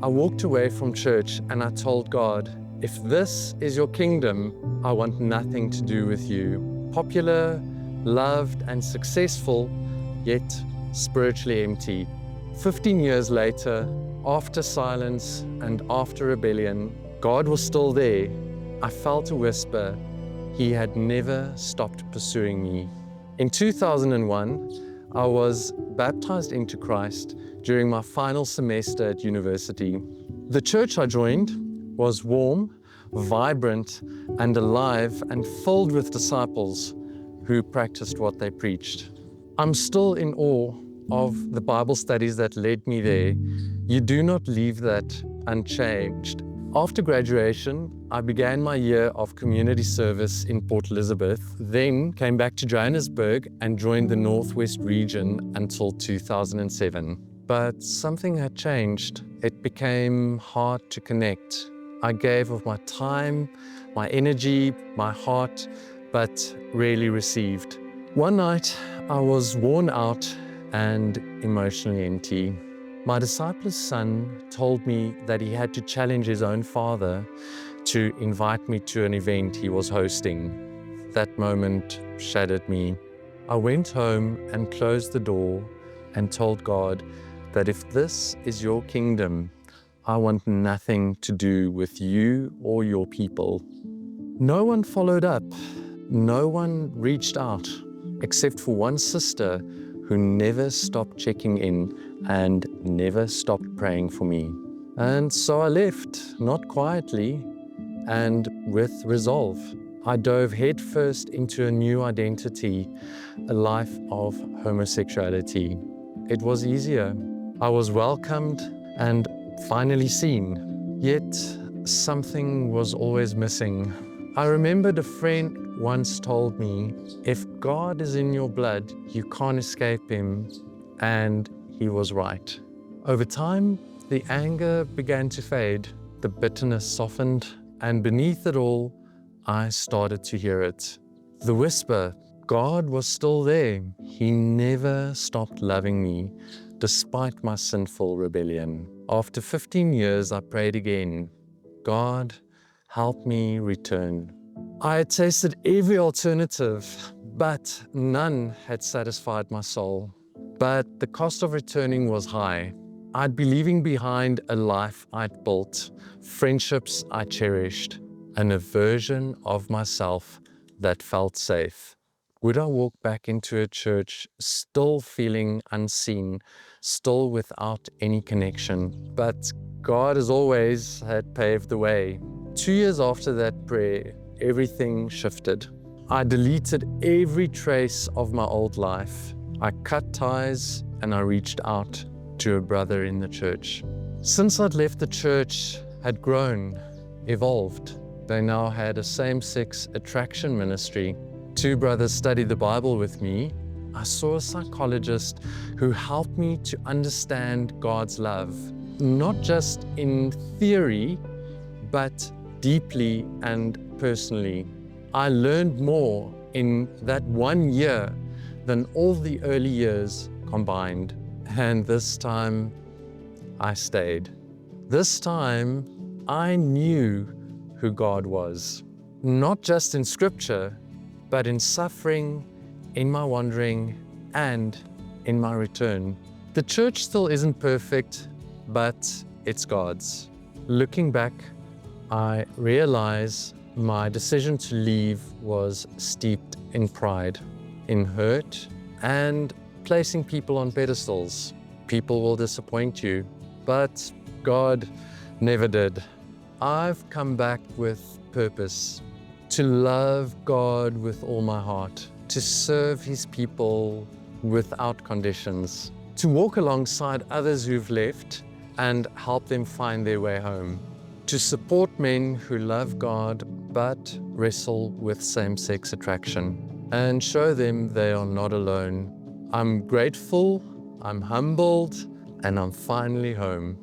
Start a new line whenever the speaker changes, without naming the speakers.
I walked away from church and I told God, if this is your kingdom, I want nothing to do with you. Popular, loved, and successful, yet spiritually empty. 15 years later, after silence and after rebellion, God was still there. I felt a whisper. He had never stopped pursuing me. In 2001, I was baptized into Christ during my final semester at university. The church I joined was warm, vibrant, and alive, and filled with disciples who practiced what they preached. I'm still in awe of the Bible studies that led me there. You do not leave that unchanged. After graduation, I began my year of community service in Port Elizabeth, then came back to Johannesburg and joined the Northwest region until 2007. But something had changed. It became hard to connect. I gave of my time, my energy, my heart, but rarely received. One night, I was worn out and emotionally empty. My disciple's son told me that he had to challenge his own father to invite me to an event he was hosting. That moment shattered me. I went home and closed the door and told God that if this is your kingdom, I want nothing to do with you or your people. No one followed up. No one reached out, except for one sister who never stopped checking in and never stopped praying for me. And so I left, not quietly, and with resolve. I dove headfirst into a new identity, a life of homosexuality. It was easier. I was welcomed and finally seen, yet something was always missing. I remembered a friend once told me, if God is in your blood, you can't escape him, and he was right. Over time, the anger began to fade, the bitterness softened, and beneath it all, I started to hear it. The whisper, God was still there. He never stopped loving me, despite my sinful rebellion. After 15 years, I prayed again, God, help me return. I had tasted every alternative, but none had satisfied my soul. But the cost of returning was high. I'd be leaving behind a life I'd built, friendships I cherished, and a version of myself that felt safe. Would I walk back into a church still feeling unseen, still without any connection? But God, as always, had paved the way. 2 years after that prayer, everything shifted. I deleted every trace of my old life. I cut ties and I reached out to a brother in the church. Since I'd left, the church had grown, evolved. They now had a same-sex attraction ministry. 2 brothers studied the Bible with me. I saw a psychologist who helped me to understand God's love, not just in theory, but deeply and personally. I learned more in that 1 year than all the early years combined. And this time, I stayed. This time, I knew who God was, not just in Scripture, but in suffering, in my wandering, and in my return. The church still isn't perfect, but it's God's. Looking back, I realize my decision to leave was steeped in pride, in hurt, and placing people on pedestals. People will disappoint you, but God never did. I've come back with purpose, to love God with all my heart, to serve His people without conditions, to walk alongside others who've left and help them find their way home, to support men who love God but wrestle with same-sex attraction, and show them they are not alone. I'm grateful, I'm humbled, and I'm finally home.